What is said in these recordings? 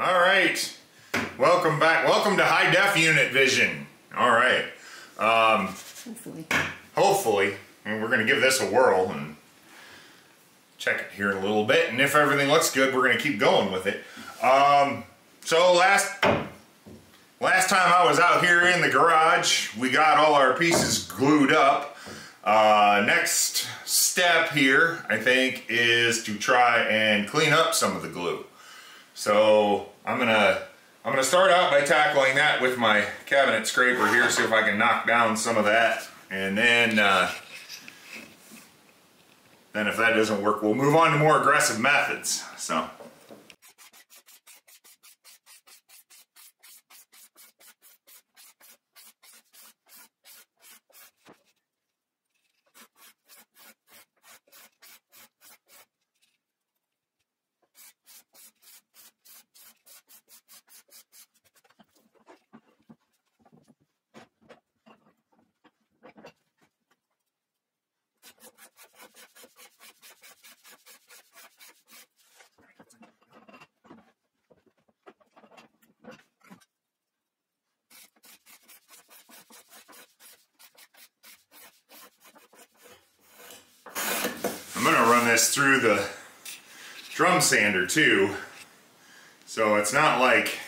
All right, welcome back. Welcome to High Def Unit Vision. All right, hopefully, and we're going to give this a whirl and check it here in a little bit. And if everything looks good, we're going to keep going with it. So last time I was out here in the garage, we got all our pieces glued up. Next step here, I think, is to try and clean up some of the glue. So I'm gonna start out by tackling that with my cabinet scraper here, see if I can knock down some of that, and then if that doesn't work, we'll move on to more aggressive methods. So. I'm going to run this through the drum sander too, so it's not like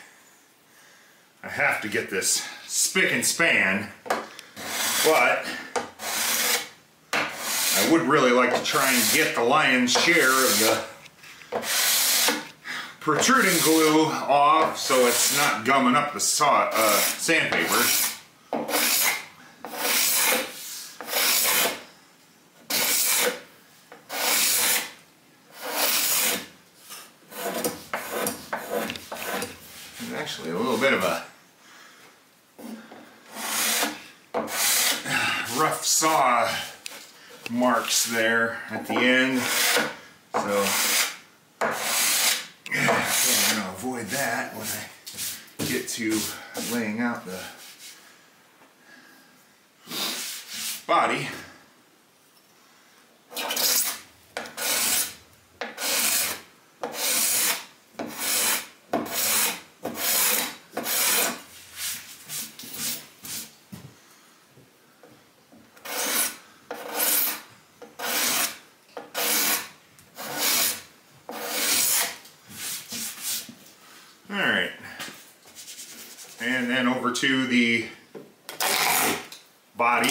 I have to get this spick and span, but I would really like to try and get the lion's share of the protruding glue off so it's not gumming up the sandpaper. Actually a little bit of a rough saw marks there at the end, so I'm going to avoid that when I get to laying out the body. Alright, and then over to the body,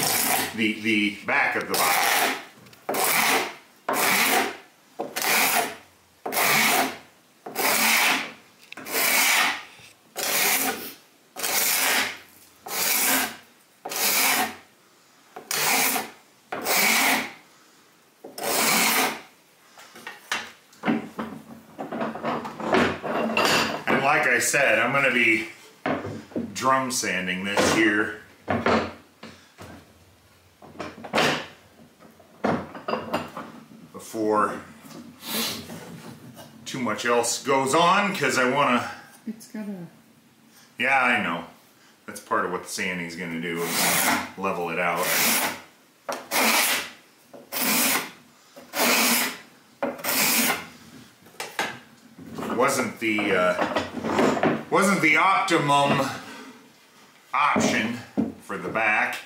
the back of the body. Like I said, I'm going to be drum sanding this here. Before too much else goes on, because I want to... It's got a... Yeah, I know. That's part of what the sanding is going to do, is level it out. Wasn't the optimum option for the back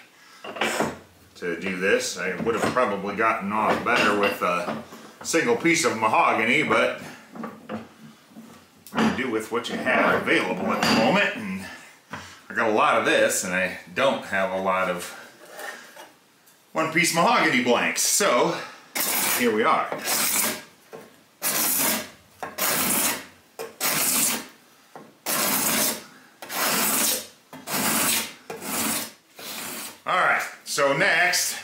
to do this. I would have probably gotten off better with a single piece of mahogany, but you do with what you have available at the moment, and I got a lot of this and I don't have a lot of one-piece mahogany blanks, so here we are. Alright, so next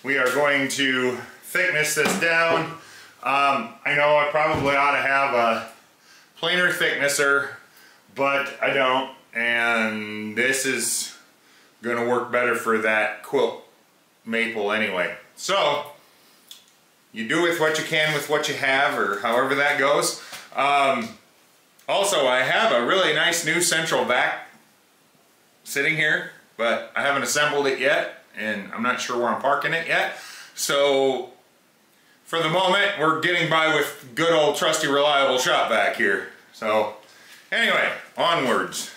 we are going to thickness this down. I know I probably ought to have a planer thicknesser, but I don't, and this is going to work better for that quilt maple anyway. So you do with what you can with what you have, or however that goes. Also, I have a really nice new central vac sitting here, but I haven't assembled it yet, and I'm not sure where I'm parking it yet. So for the moment, we're getting by with good old trusty reliable shop vac here. So Anyway, onwards.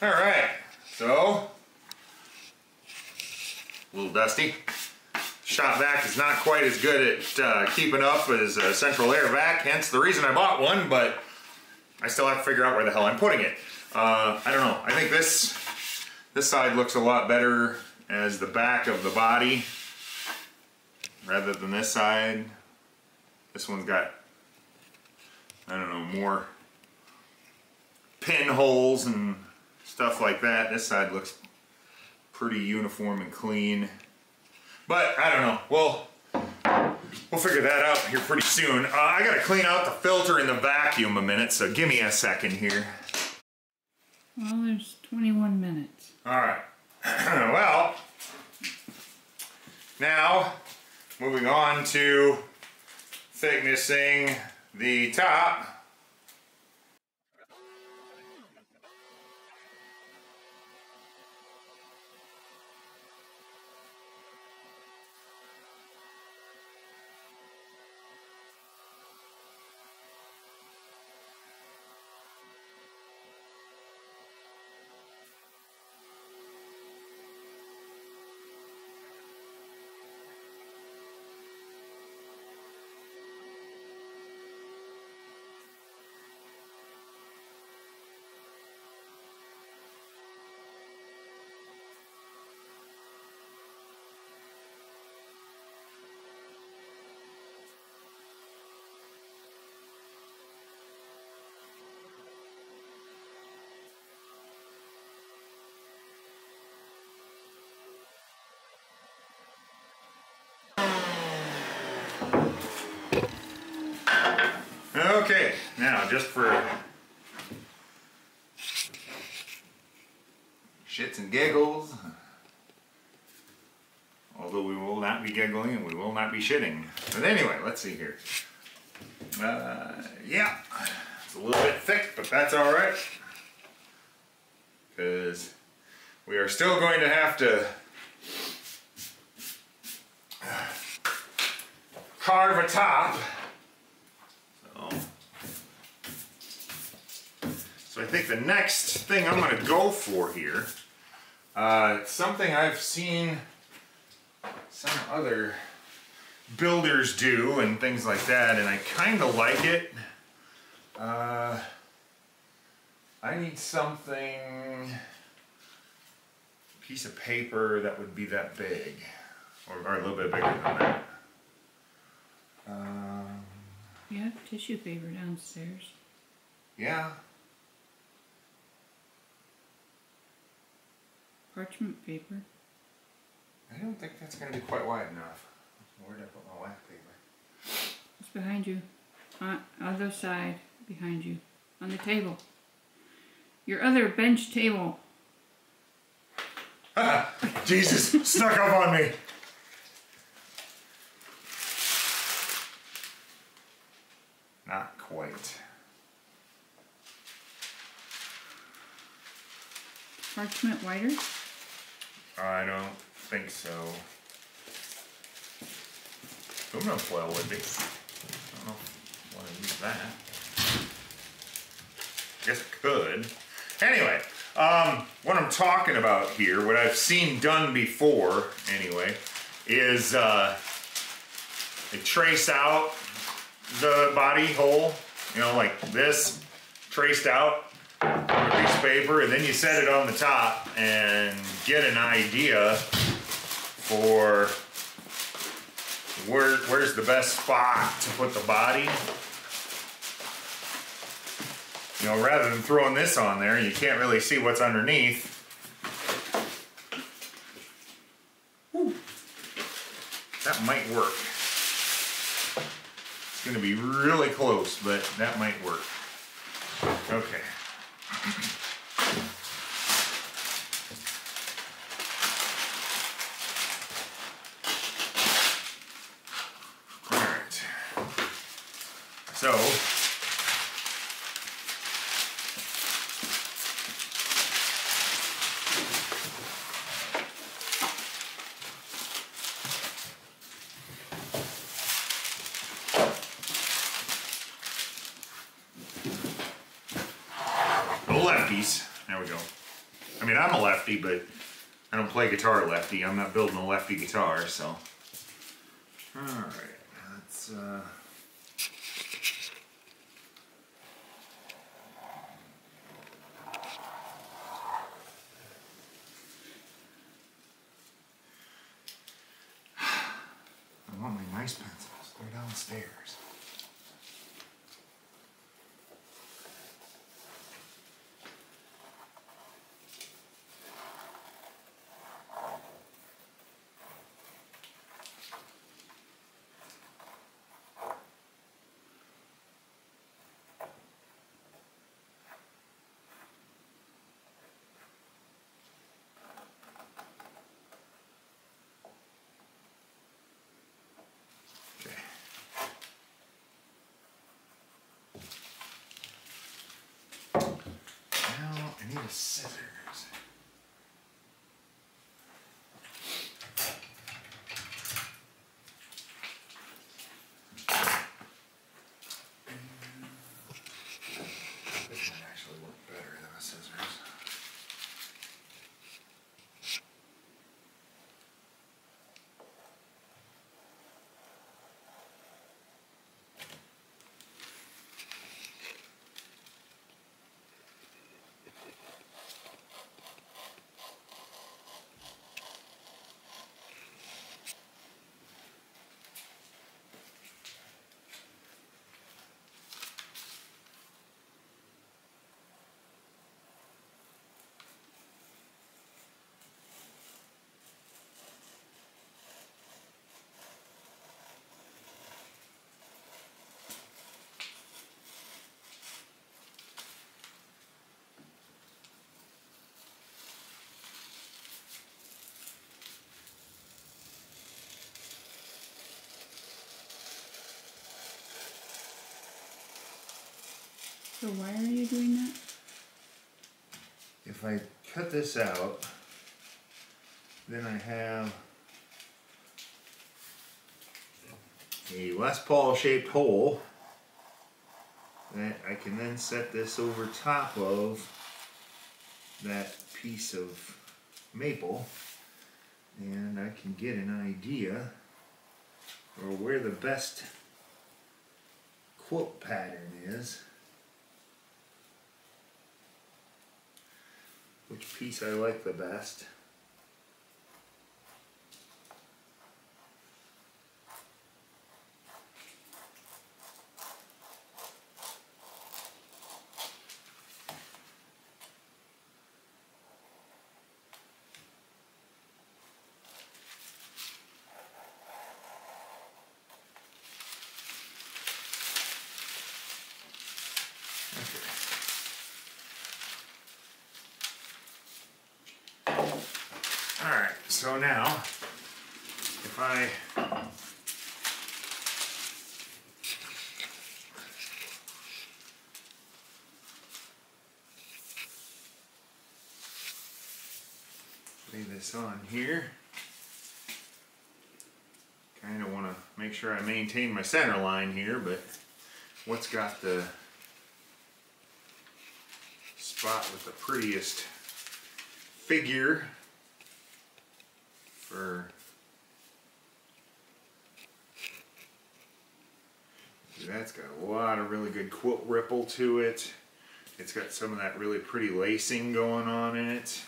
Alright, so, a little dusty. Shop vac is not quite as good at keeping up as a central air vac, hence the reason I bought one, but I still have to figure out where the hell I'm putting it. I don't know, I think this side looks a lot better as the back of the body rather than this side. This one's got, I don't know, more pinholes and stuff like that. This side looks pretty uniform and clean. But I don't know. We'll figure that out here pretty soon. I gotta clean out the filter in the vacuum a minute, so give me a second here. Well, there's 21 minutes. Alright. Well, now moving on to thicknessing the top. Okay, now just for shits and giggles, although we will not be giggling and we will not be shitting. But anyway, let's see here. Yeah, it's a little bit thick, but that's all right, because we are still going to have to carve a top. So I think the next thing I'm going to go for here, it's something I've seen some other builders do and things like that, and I kind of like it. I need something, piece of paper that would be that big, or a little bit bigger than that. You have tissue paper downstairs. Yeah. Parchment paper. I don't think that's going to be quite wide enough. Where did I put my wax paper? It's behind you. Other side, behind you. On the table. Your other bench table. Jesus, snuck up on me. Not quite. Parchment wider? I don't think so. Aluminum foil would be. I don't know if I want to use that. I guess I could. Anyway, what I'm talking about here, what I've seen done before, anyway, is they trace out the body hole, you know, like this, traced out on a piece of paper, and then you set it on the top and get an idea for where's the best spot to put the body. You know, rather than throwing this on there, you can't really see what's underneath. Whew. That might work. It's going to be really close, but that might work. Okay. All right. So, lefties. There we go. I mean, I'm a lefty, but I don't play guitar lefty. I'm not building a lefty guitar, so. Alright, let's, I want my nice pencils. They're downstairs. I need a scissors. This might actually work better than a scissors. So why are you doing that? If I cut this out, then I have a Les Paul shaped hole that I can then set this over top of that piece of maple, and I can get an idea of where the best quilt pattern is, which piece I like the best. Alright, so now, if I lay this on here, kind of want to make sure I maintain my center line here, but what's got the spot with the prettiest figure for that's got a lot of really good quilt ripple to it. It's got some of that really pretty lacing going on in it.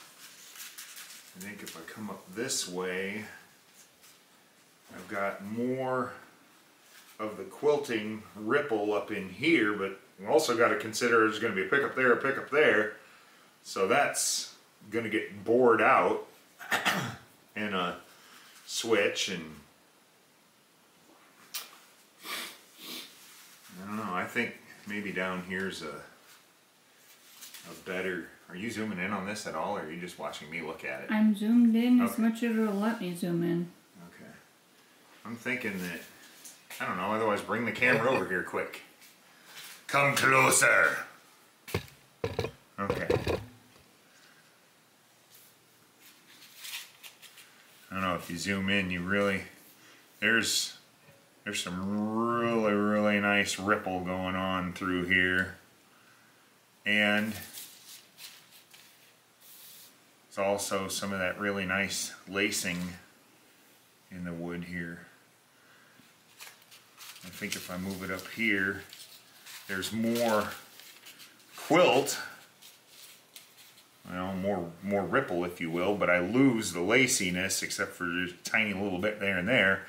I think if I come up this way, I've got more of the quilting ripple up in here, but we also got to consider there's going to be a pickup there, a pickup there. So that's going to get bored out in a switch, and I don't know, I think maybe down here's a better. Are you zooming in on this at all, or are you just watching me look at it? I'm zoomed in as much as it'll let me zoom in. Okay. I'm thinking that, I don't know, otherwise bring the camera over here quick. Come closer. Okay. I don't know, if you zoom in, you really, there's some really nice ripple going on through here. And there's also some of that really nice lacing in the wood here. I think if I move it up here, there's more quilt, well, more ripple, if you will, but I lose the laciness except for just a tiny little bit there and there.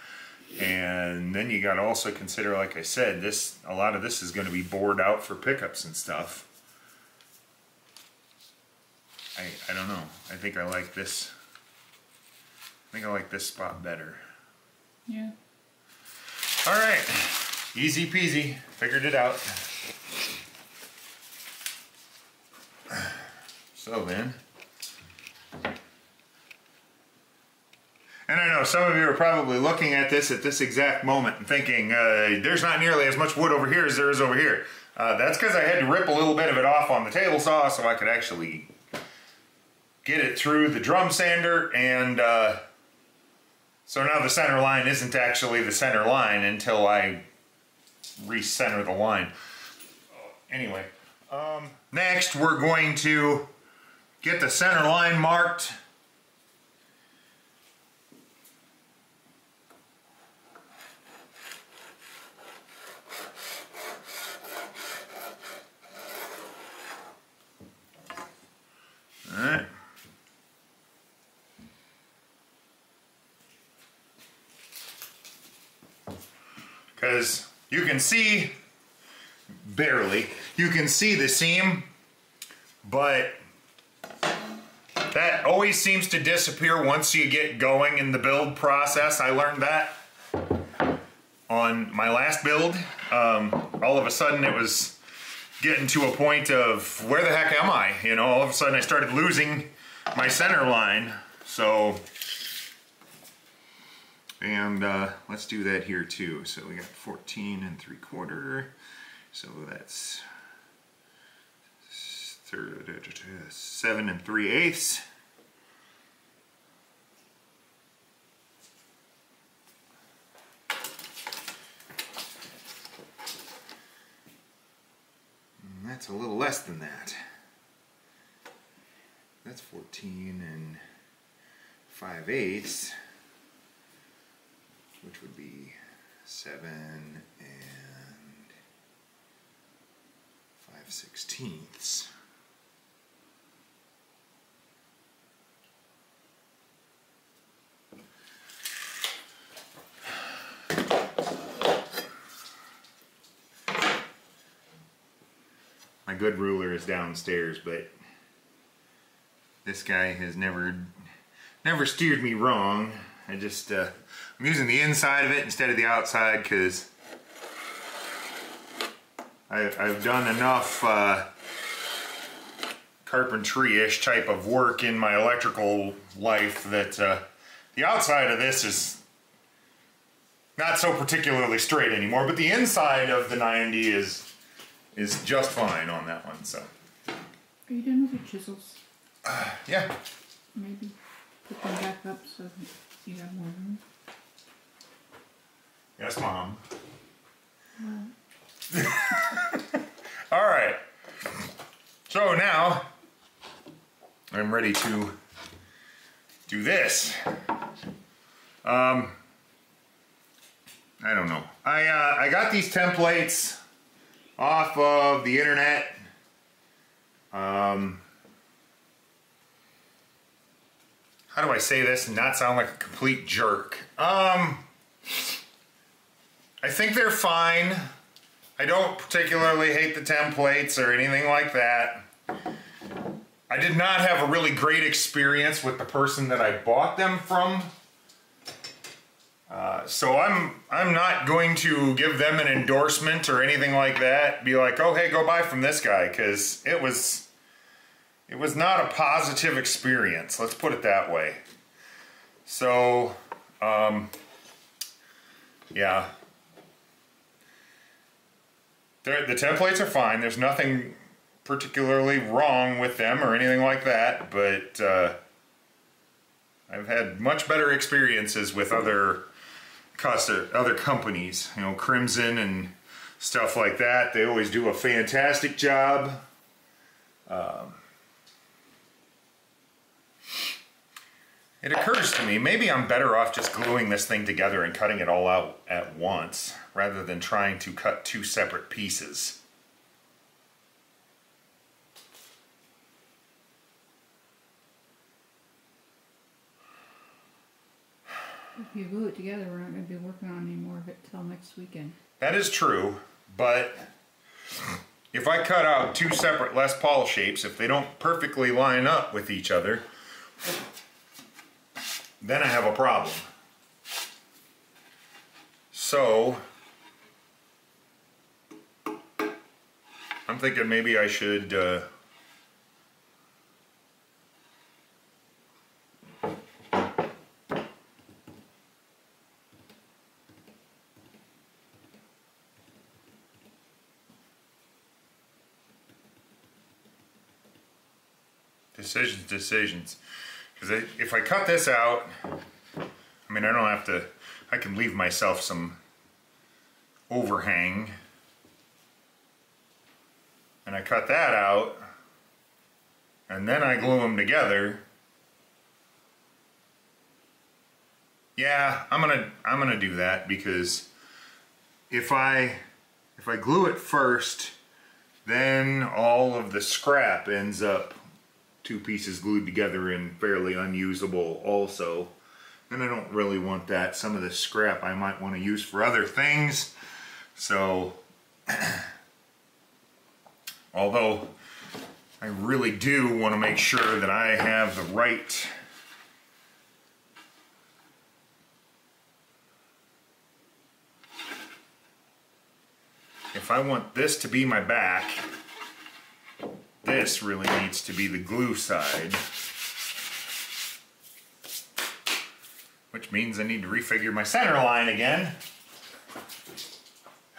And then you got to also consider, like I said, a lot of this is going to be bored out for pickups and stuff. I don't know. I think I like this. I think I like this spot better. Yeah. All right, easy peasy. Figured it out. So then, and I know some of you are probably looking at this exact moment and thinking, there's not nearly as much wood over here as there is over here. That's because I had to rip a little bit of it off on the table saw so I could actually get it through the drum sander, and so now the center line isn't actually the center line until I recenter the line. Anyway, next we're going to get the center line marked. All right. Because you can see, barely, you can see the seam, but that always seems to disappear once you get going in the build process. I learned that on my last build. All of a sudden it was getting to a point of, where the heck am I? You know, all of a sudden I started losing my center line. So, and let's do that here too. So we got 14 3/4. So that's 7 3/8. And that's a little less than that. That's 14 5/8, which would be 7 and 5/16. My good ruler is downstairs, but this guy has never steered me wrong. I just I'm using the inside of it instead of the outside because I've done enough carpentry-ish type of work in my electrical life that the outside of this is not so particularly straight anymore, but the inside of the 90 is just fine on that one. So. Are you done with your chisels? Yeah. Maybe put them back up so that you have more room. Yes, Mom. All right. So now I'm ready to do this. I don't know. I got these templates off of the internet. How do I say this and not sound like a complete jerk? I think they're fine. I don't particularly hate the templates or anything like that. I did not have a really great experience with the person that I bought them from. So I'm not going to give them an endorsement or anything like that. Be like, oh hey, go buy from this guy, because it was not a positive experience. Let's put it that way. So, yeah. The templates are fine. There's nothing particularly wrong with them or anything like that, but I've had much better experiences with other companies, you know, Crimson and stuff like that. They always do a fantastic job. It occurs to me, maybe I'm better off just gluing this thing together and cutting it all out at once, rather than trying to cut two separate pieces. If you glue it together, we're not going to be working on any more of it till next weekend. That is true, but if I cut out two separate Les Paul shapes, if they don't perfectly line up with each other, then I have a problem. So, I'm thinking maybe I should decisions. Because if I cut this out, I mean, I don't have to, I can leave myself some overhang. And I cut that out, and then I glue them together. Yeah, I'm gonna do that, because if I glue it first, then all of the scrap ends up two pieces glued together and fairly unusable also. And I don't really want that. Some of the scrap I might want to use for other things. So, although I really do want to make sure that I have the right if I want this to be my back, this really needs to be the glue side, which means I need to refigure my center line again.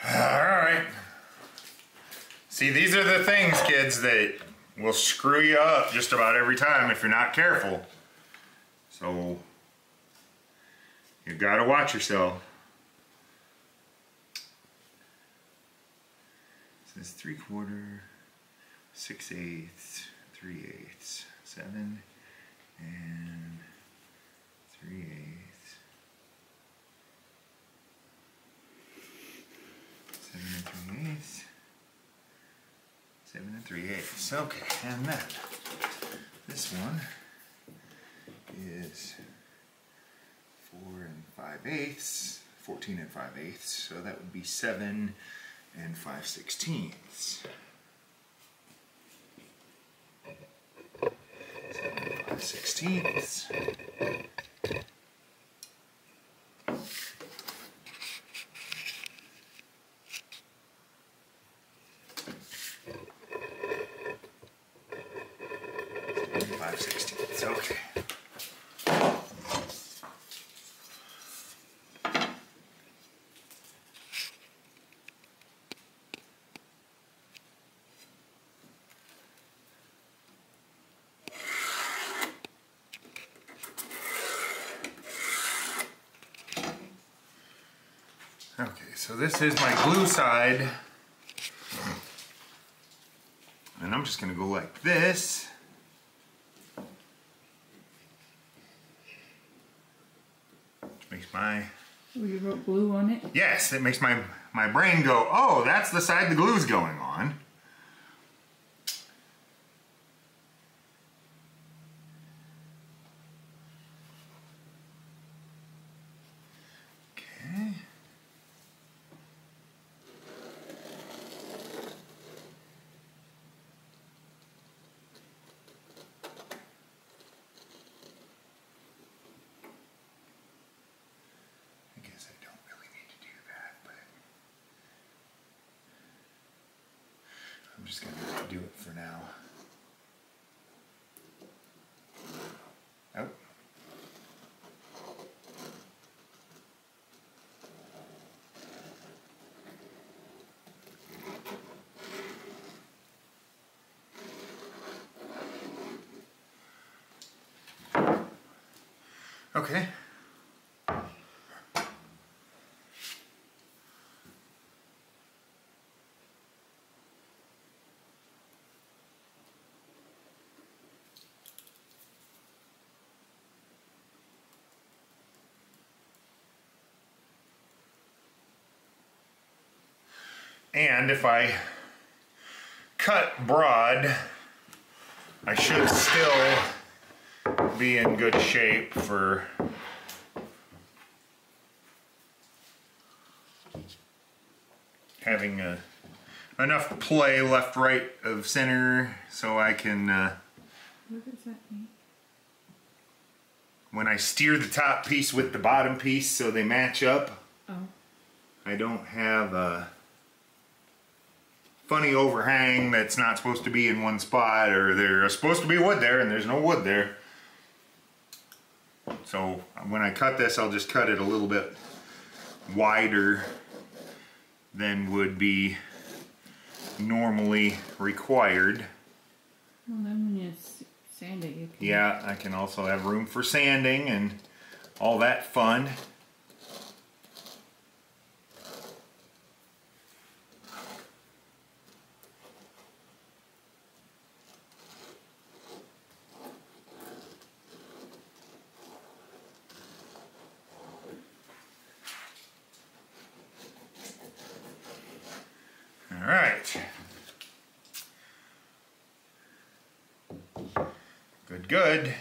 Alright. See, these are the things, kids, that will screw you up just about every time if you're not careful. So, you gotta watch yourself. It says 3/4, 6/8, 3/8, 7 and 7 3/8. Okay, and then this one is 4 5/8, 14 5/8. So that would be 7 5/16. 7 5/16. Okay. Okay, so this is my glue side. And I'm just going to go like this. Makes my... Oh, you wrote glue on it? Yes, it makes my brain go, oh, that's the side the glue's going on. Okay. I guess I don't really need to do that, but I'm just going to do it for now. Oh. Okay. And if I cut broad, I should still be in good shape for having enough play left, right of center so I can, What does that mean? when I steer the top piece with the bottom piece so they match up, Oh. I don't have a funny overhang that's not supposed to be in one spot, or there's supposed to be wood there and there's no wood there. So when I cut this, I'll just cut it a little bit wider than would be normally required. Well, then when you sand it, you can... Yeah, I can also have room for sanding and all that fun. All right. Good, good.